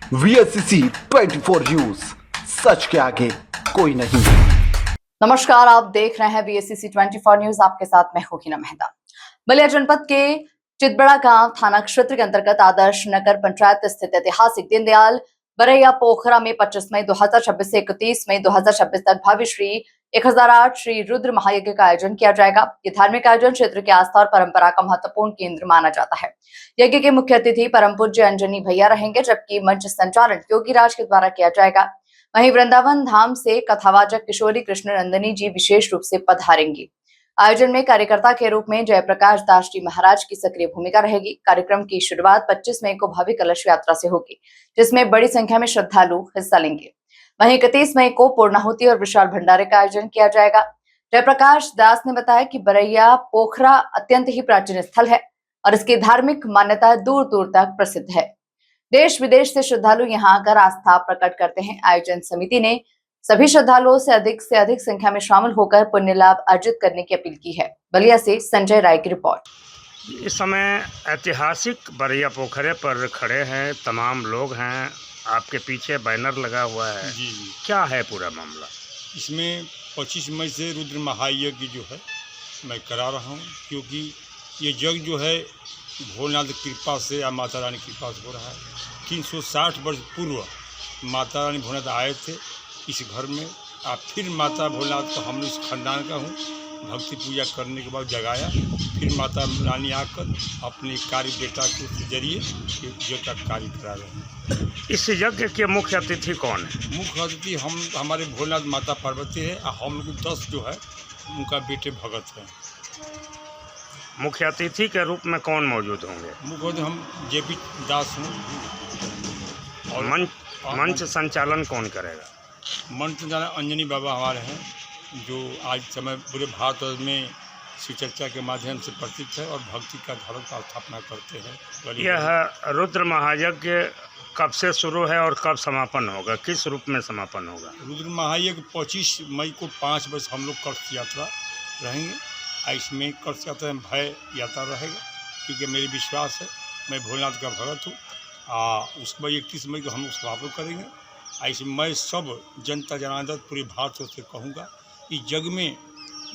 VSCC 24 news, सच के आगे कोई नहीं। नमस्कार, आप देख रहे हैं VSCC 24 न्यूज। आपके साथ मैं हूं हिना मेहता। बलिया जनपद के चितबड़ा गांव थाना क्षेत्र के अंतर्गत आदर्श नगर पंचायत स्थित ऐतिहासिक दीनदयाल बरैया पोखरा में 25 मई 2026 से 31 मई 2026 तक भावी श्री 1008 श्री रुद्र महायज्ञ का आयोजन किया जाएगा। ये धार्मिक आयोजन क्षेत्र की आस्था और परंपरा का महत्वपूर्ण केंद्र माना जाता है। यज्ञ के मुख्य अतिथि परम पूज्य अंजनी भैया रहेंगे, जबकि मंच संचालन योगीराज के द्वारा किया जाएगा। वहीं वृंदावन धाम से कथावाचक किशोरी कृष्ण नंदनी जी विशेष रूप से पधारेंगी। आयोजन में कार्यकर्ता के रूप में जयप्रकाश दास जी महाराज की सक्रिय भूमिका रहेगी। कार्यक्रम की शुरुआत 25 मई को भव्य कलश यात्रा से होगी, जिसमें बड़ी संख्या में श्रद्धालु हिस्सा लेंगे। वहीं 31 मई को पूर्णाहुति और विशाल भंडारे का आयोजन किया जाएगा। जयप्रकाश दास ने बताया कि बरैया पोखरा अत्यंत ही प्राचीन स्थल है और इसकी धार्मिक मान्यता दूर दूर तक प्रसिद्ध है। देश विदेश से श्रद्धालु यहां आकर आस्था प्रकट करते हैं। आयोजन समिति ने सभी श्रद्धालुओं से अधिक संख्या में शामिल होकर पुण्य लाभ अर्जित करने की अपील की है। बलिया से संजय राय की रिपोर्ट। इस समय ऐतिहासिक बरैया पोखरे पर खड़े हैं, तमाम लोग हैं, आपके पीछे बैनर लगा हुआ है। जी। क्या है पूरा मामला? इसमें 25 मई से रुद्र महायज्ञ जो है मैं करा रहा हूँ, क्योंकि ये यज्ञ जो है भोलेनाथ की कृपा से या माता रानी की कृपा से हो रहा है। 360 वर्ष पूर्व माता रानी भोलेनाथ आए थे इस घर में। फिर माता भोलेनाथ का हम इस खानदान का हूँ, भक्ति पूजा करने के बाद जगाया। फिर माता रानी आकर अपने कार्य बेटा के जरिए यज्ञ का कार्य करा रहे हैं। इस यज्ञ के मुख्य अतिथि कौन है? मुख्य अतिथि हमारे भोलेनाथ माता पार्वती है और हम लोग 10 जो है उनका बेटे भगत हैं। मुख्य अतिथि के रूप में कौन मौजूद होंगे? मुख्य अतिथि हम JP दास हैं। और मंच संचालन कौन करेगा? मंच संचालन अंजनी बाबा हमारे हैं, जो आज समय पूरे भारत में शिव चर्चा के माध्यम से प्रसिद्ध है और भक्ति का धर्म का स्थापना करते हैं। यह रुद्र महायज्ञ कब से शुरू है और कब समापन होगा? किस रूप में समापन होगा? रुद्र महायज्ञ 25 मई को 5 बजे हम लोग कलश यात्रा रहेंगे। इसमें कलश यात्रा में भय यात्रा रहेगा, क्योंकि मेरी विश्वास है मैं भोलेनाथ का भगत हूँ। उसके बाद 31 मई को हम लोग समापन करेंगे। इसमें मैं सब जनता जनार्दन पूरे भारत से कहूँगा, इस जग में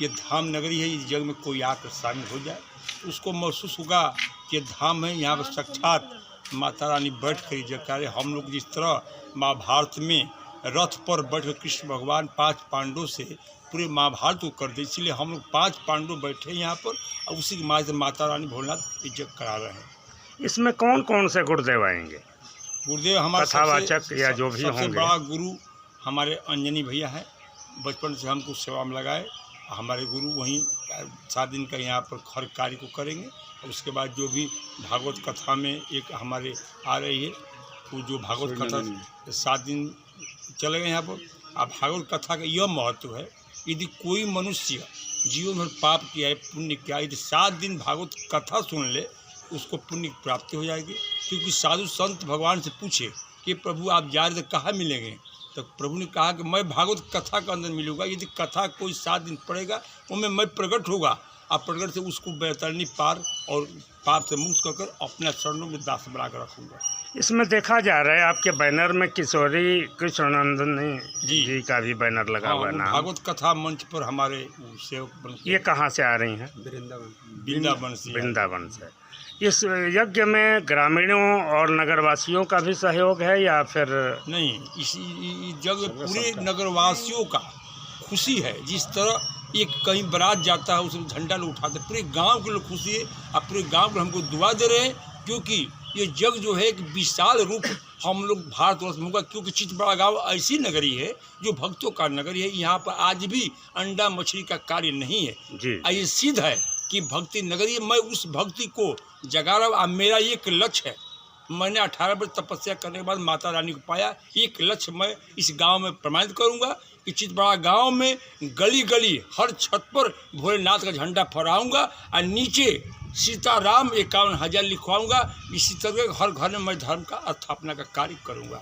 ये धाम नगरी है, इस जग में कोई आकर शामिल हो जाए, उसको महसूस होगा कि धाम है, यहाँ पर साक्षात माता रानी बैठ कर जग करे। हम लोग जिस तरह महाभारत में रथ पर बैठ कर कृष्ण भगवान 5 पांडवों से पूरे महाभारत को कर दे, इसलिए हम लोग 5 पांडव बैठे यहाँ पर और उसी के माध्यम से माता रानी भोलेनाथ यज्ञ करा रहे हैं। इसमें कौन कौन से गुरुदेव आएंगे? गुरुदेव हमारे कथावाचक या जो भी सबसे होंगे। बड़ा गुरु हमारे अंजनी भैया हैं। बचपन से हमको सेवा में लगाए। हमारे गुरु वहीं 7 दिन का यहाँ पर हर कार्य को करेंगे। और उसके बाद जो भी भागवत कथा में एक हमारे आ रही है, वो जो भागवत कथा 7 दिन चलेगा यहाँ पर। अब भागवत कथा का यह महत्व है, यदि कोई मनुष्य जीवन भर पाप किया है, पुण्य किया है, यदि 7 दिन भागवत कथा सुन ले उसको पुण्य की प्राप्ति हो जाएगी। क्योंकि साधु संत भगवान से पूछे कि प्रभु आप जा रहे थे कहाँ मिलेंगे, तो प्रभु ने कहा कि मैं भागवत कथा के अंदर मिलूंगा। यदि कथा कोई 7 दिन पढ़ेगा उनमें मैं प्रकट होगा, आप प्रकट से उसको बेतरनी पार और पाप से मुक्त कर अपने चरणों में दास बना कर रखूँगा। इसमें देखा जा रहा है आपके बैनर में किशोरी कृष्ण नंदनी जी का भी बैनर लगा हुआ है। भागवत कथा मंच पर हमारे सेवक ये कहाँ से आ रही हैं? वृंदावन से। इस यज्ञ में ग्रामीणों और नगरवासियों का भी सहयोग है या फिर नहीं? इस यज्ञ पूरे नगरवासियों का खुशी है। जिस तरह एक कहीं बारात जाता है उसमें झंडा लोग उठाते, पूरे गांव के लोग खुशी है। अब पूरे गांव को हमको दुआ दे रहे हैं, क्योंकि ये यज्ञ जो है एक विशाल रूप हम लोग भारतवर्ष में होगा। क्योंकि चितबड़ा गांव ऐसी नगरी है जो भक्तों का नगरी है। यहाँ पर आज भी अंडा मछली का कार्य नहीं है जी। ये सिद्ध है कि भक्ति नगरी है। मैं उस भक्ति को जगा रहा हूँ। मेरा एक लक्ष्य है, मैंने 18 वर्ष तपस्या करने के बाद माता रानी को पाया। एक लक्ष्य मैं इस गांव में प्रमाणित करूंगा कि चितबड़ा गांव में गली गली हर छत पर भोलेनाथ का झंडा फहराऊंगा और नीचे सीताराम 51,000 लिखवाऊंगा। इसी तरह हर घर में मैं धर्म का स्थापना का कार्य करूंगा।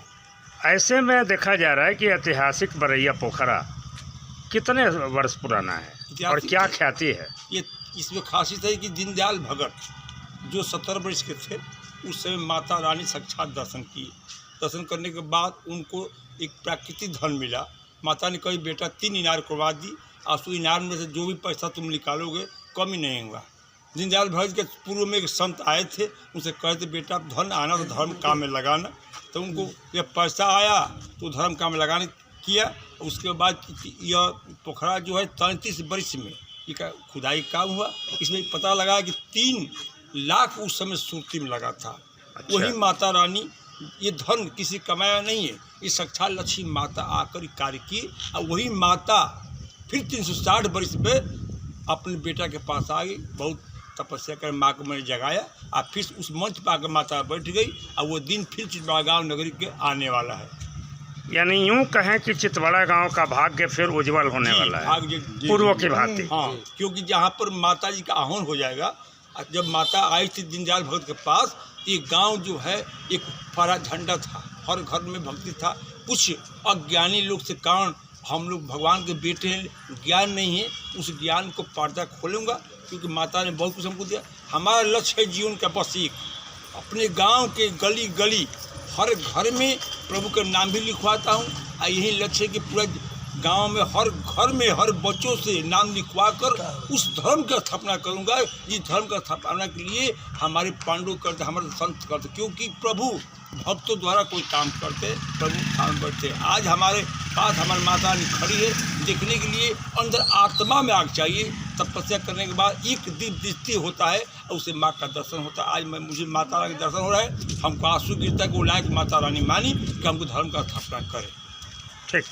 ऐसे में देखा जा रहा है कि ऐतिहासिक बरैया पोखरा कितने वर्ष पुराना है और क्या ख्याति है? ये इसमें खासियत है कि दीनदयाल भगत जो 70 वर्ष के थे, उस समय माता रानी साक्षात दर्शन किए। दर्शन करने के बाद उनको एक प्राकृतिक धन मिला। माता ने कही बेटा 3 इनार करवा दी, और उस इनार में से जो भी पैसा तुम निकालोगे कमी नहीं हुआ। दीनदयाल भगत के पूर्व में एक संत आए थे, उनसे कहते बेटा धन आना तो धर्म काम में लगाना। तो उनको जब पैसा आया तो धर्म काम में लगाने किया। उसके बाद यह पोखरा जो है 33 वर्ष में ये खुदाई काम हुआ। इसमें पता लगा कि 3 लाख उस समय सुरती में लगा था। अच्छा। वही माता रानी, ये धन किसी कमाया नहीं है, ये साक्षात लक्ष्मी माता आकर कार्य की। और वही माता फिर 360 वर्ष पे अपने बेटा के पास आ गई, बहुत तपस्या कर माँ को मैंने जगाया, और फिर उस मंच पर आकर माता बैठ गई। और वो दिन फिर चितबड़ा गाँव नगरी के आने वाला है। यानी यूं कहें कि चितबड़ा गांव का भाग्य फिर उज्जवल होने वाला है पूर्व की भांति। हाँ, क्योंकि जहाँ पर माता जी का आह्वान हो जाएगा। जब माता आई थी दीनदयाल भगत के पास, ये गांव जो है एक फहरा झंडा था, हर घर में भक्ति था। कुछ अज्ञानी लोग से कारण हम लोग भगवान के बेटे हैं, ज्ञान नहीं है, उस ज्ञान को पर्दा खोलूँगा, क्योंकि माता ने बहुत कुछ हमको दिया। हमारा लक्ष्य है जीवन का बस एक, अपने गांव के गली गली हर घर में प्रभु का नाम भी लिखवाता हूँ। और यही लक्ष्य है कि पूरा गांव में हर घर में हर बच्चों से नाम लिखवा कर उस धर्म का स्थापना करूँगा, जिस धर्म का स्थापना के लिए हमारे पांडव करते, हमारे संत करते। क्योंकि प्रभु भक्तों द्वारा कोई काम करते, प्रभु काम बढ़ते। आज हमारे पास हमारी माता रानी खड़ी है, देखने के लिए अंदर आत्मा में आग चाहिए। तपस्या करने के बाद एक दीप दृष्टि होता है और उसे माँ का दर्शन होता है। आज मुझे माता रानी का दर्शन हो रहा है, हमको आंसू गिरता है कि वो लायक माता रानी मानी कि हमको धर्म का स्थापना करें। ठीक।